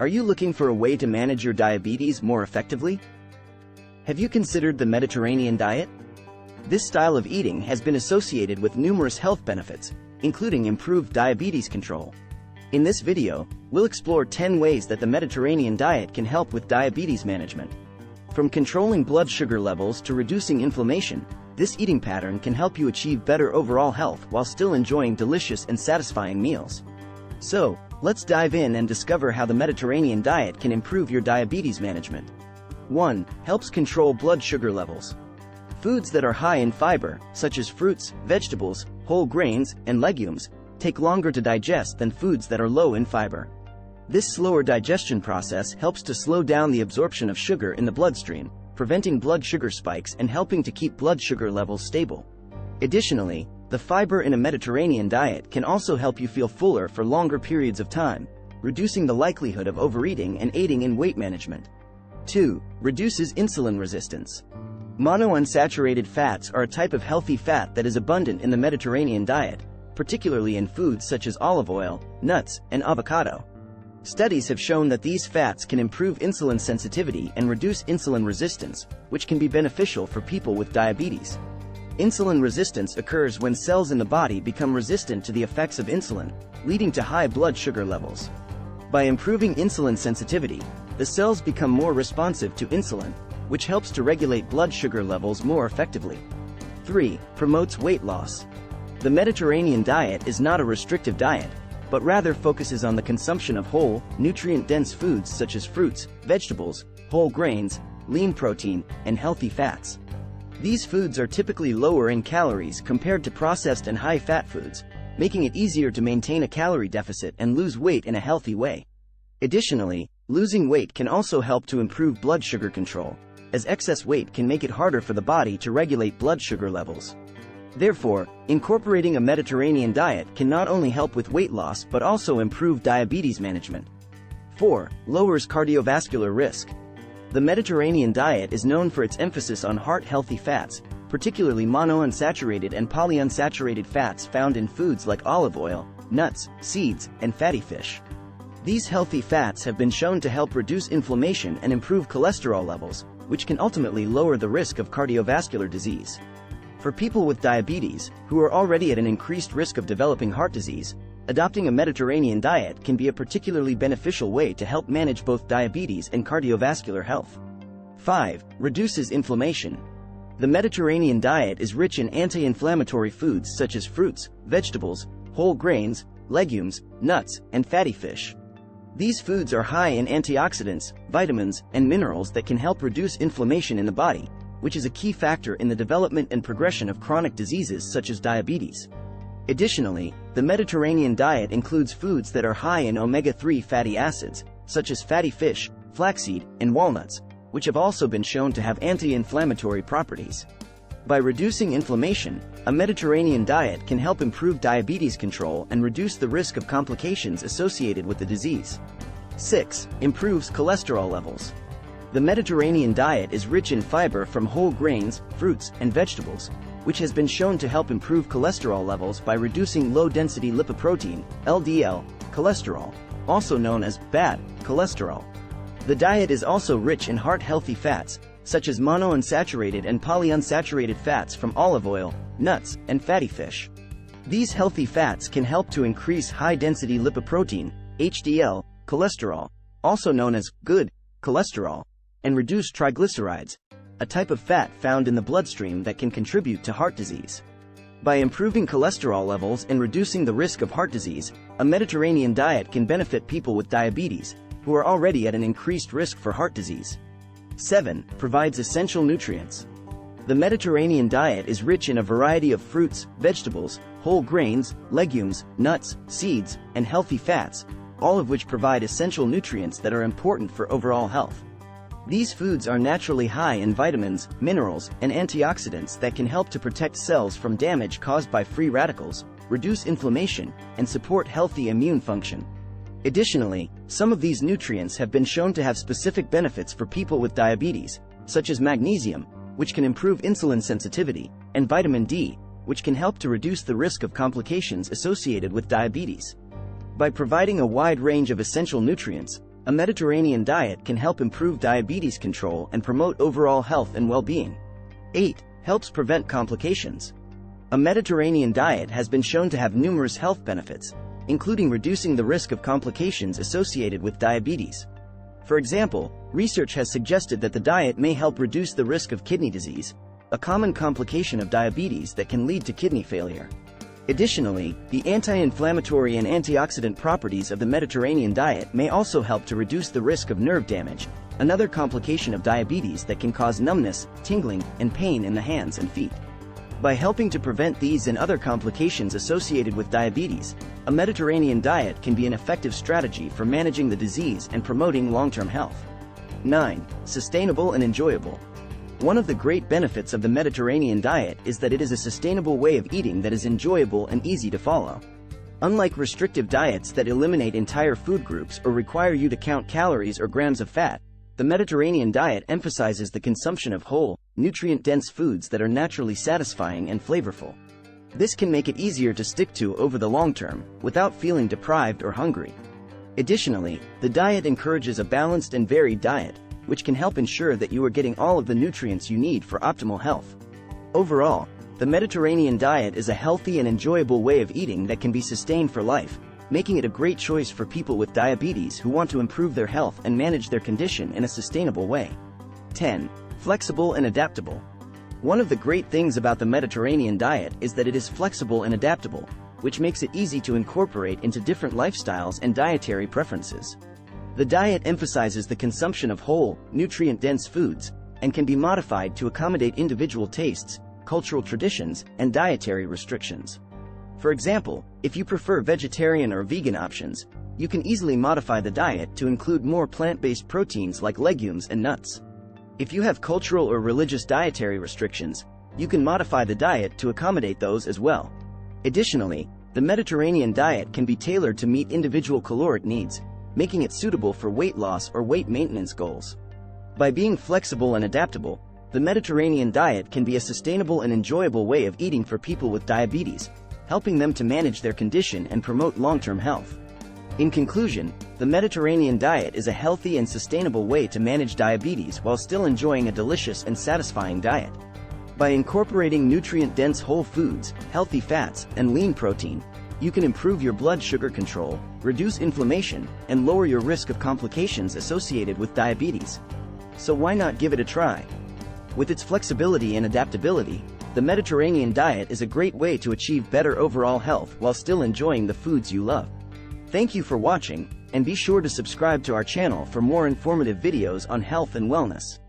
Are you looking for a way to manage your diabetes more effectively? Have you considered the Mediterranean diet? This style of eating has been associated with numerous health benefits, including improved diabetes control. In this video, we'll explore 10 ways that the Mediterranean diet can help with diabetes management. From controlling blood sugar levels to reducing inflammation, this eating pattern can help you achieve better overall health while still enjoying delicious and satisfying meals. So, let's dive in and discover how the Mediterranean diet can improve your diabetes management. 1. Helps control blood sugar levels. Foods that are high in fiber, such as fruits, vegetables, whole grains, and legumes, take longer to digest than foods that are low in fiber. This slower digestion process helps to slow down the absorption of sugar in the bloodstream, preventing blood sugar spikes and helping to keep blood sugar levels stable. Additionally, the fiber in a Mediterranean diet can also help you feel fuller for longer periods of time, reducing the likelihood of overeating and aiding in weight management. 2. Reduces insulin resistance. Monounsaturated fats are a type of healthy fat that is abundant in the Mediterranean diet, particularly in foods such as olive oil, nuts, and avocado. Studies have shown that these fats can improve insulin sensitivity and reduce insulin resistance, which can be beneficial for people with diabetes. Insulin resistance occurs when cells in the body become resistant to the effects of insulin, leading to high blood sugar levels. By improving insulin sensitivity, the cells become more responsive to insulin, which helps to regulate blood sugar levels more effectively. 3. Promotes weight loss. The Mediterranean diet is not a restrictive diet, but rather focuses on the consumption of whole, nutrient-dense foods such as fruits, vegetables, whole grains, lean protein, and healthy fats. These foods are typically lower in calories compared to processed and high-fat foods, making it easier to maintain a calorie deficit and lose weight in a healthy way. Additionally, losing weight can also help to improve blood sugar control, as excess weight can make it harder for the body to regulate blood sugar levels. Therefore, incorporating a Mediterranean diet can not only help with weight loss but also improve diabetes management. 4. Lowers cardiovascular risk. The Mediterranean diet is known for its emphasis on heart-healthy fats, particularly monounsaturated and polyunsaturated fats found in foods like olive oil, nuts, seeds, and fatty fish. These healthy fats have been shown to help reduce inflammation and improve cholesterol levels, which can ultimately lower the risk of cardiovascular disease. For people with diabetes, who are already at an increased risk of developing heart disease, adopting a Mediterranean diet can be a particularly beneficial way to help manage both diabetes and cardiovascular health. 5. Reduces inflammation. The Mediterranean diet is rich in anti-inflammatory foods such as fruits, vegetables, whole grains, legumes, nuts, and fatty fish. These foods are high in antioxidants, vitamins, and minerals that can help reduce inflammation in the body, which is a key factor in the development and progression of chronic diseases such as diabetes. Additionally, the Mediterranean diet includes foods that are high in omega-3 fatty acids, such as fatty fish, flaxseed, and walnuts, which have also been shown to have anti-inflammatory properties. By reducing inflammation, a Mediterranean diet can help improve diabetes control and reduce the risk of complications associated with the disease. 6. Improves cholesterol levels. The Mediterranean diet is rich in fiber from whole grains, fruits, and vegetables, which has been shown to help improve cholesterol levels by reducing low-density lipoprotein, LDL, cholesterol, also known as bad cholesterol. The diet is also rich in heart-healthy fats, such as monounsaturated and polyunsaturated fats from olive oil, nuts, and fatty fish. These healthy fats can help to increase high-density lipoprotein, HDL, cholesterol, also known as good cholesterol, and reduce triglycerides, a type of fat found in the bloodstream that can contribute to heart disease. By improving cholesterol levels and reducing the risk of heart disease, a Mediterranean diet can benefit people with diabetes, who are already at an increased risk for heart disease. 7. Provides essential nutrients. The Mediterranean diet is rich in a variety of fruits, vegetables, whole grains, legumes, nuts, seeds, and healthy fats, all of which provide essential nutrients that are important for overall health. These foods are naturally high in vitamins, minerals, and antioxidants that can help to protect cells from damage caused by free radicals, reduce inflammation, and support healthy immune function. Additionally, some of these nutrients have been shown to have specific benefits for people with diabetes, such as magnesium, which can improve insulin sensitivity, and vitamin D, which can help to reduce the risk of complications associated with diabetes. By providing a wide range of essential nutrients, A Mediterranean diet can help improve diabetes control and promote overall health and well-being. 8. Helps prevent complications. A Mediterranean diet has been shown to have numerous health benefits, including reducing the risk of complications associated with diabetes. For example, research has suggested that the diet may help reduce the risk of kidney disease, a common complication of diabetes that can lead to kidney failure. Additionally, the anti-inflammatory and antioxidant properties of the Mediterranean diet may also help to reduce the risk of nerve damage, another complication of diabetes that can cause numbness, tingling, and pain in the hands and feet. By helping to prevent these and other complications associated with diabetes, a Mediterranean diet can be an effective strategy for managing the disease and promoting long-term health. 9. Sustainable and enjoyable. One of the great benefits of the Mediterranean diet is that it is a sustainable way of eating that is enjoyable and easy to follow. Unlike restrictive diets that eliminate entire food groups or require you to count calories or grams of fat, the Mediterranean diet emphasizes the consumption of whole, nutrient-dense foods that are naturally satisfying and flavorful. This can make it easier to stick to over the long term, without feeling deprived or hungry. Additionally, the diet encourages a balanced and varied diet, which can help ensure that you are getting all of the nutrients you need for optimal health. Overall, the Mediterranean diet is a healthy and enjoyable way of eating that can be sustained for life, making it a great choice for people with diabetes who want to improve their health and manage their condition in a sustainable way. 10. Flexible and adaptable. One of the great things about the Mediterranean diet is that it is flexible and adaptable, which makes it easy to incorporate into different lifestyles and dietary preferences. The diet emphasizes the consumption of whole, nutrient-dense foods, and can be modified to accommodate individual tastes, cultural traditions, and dietary restrictions. For example, if you prefer vegetarian or vegan options, you can easily modify the diet to include more plant-based proteins like legumes and nuts. If you have cultural or religious dietary restrictions, you can modify the diet to accommodate those as well. Additionally, the Mediterranean diet can be tailored to meet individual caloric needs, making it suitable for weight loss or weight maintenance goals. By being flexible and adaptable, the Mediterranean diet can be a sustainable and enjoyable way of eating for people with diabetes, helping them to manage their condition and promote long-term health. In conclusion, the Mediterranean diet is a healthy and sustainable way to manage diabetes while still enjoying a delicious and satisfying diet. By incorporating nutrient-dense whole foods, healthy fats, and lean protein, you can improve your blood sugar control, reduce inflammation, and lower your risk of complications associated with diabetes. So why not give it a try? With its flexibility and adaptability, the Mediterranean diet is a great way to achieve better overall health while still enjoying the foods you love. Thank you for watching, and be sure to subscribe to our channel for more informative videos on health and wellness.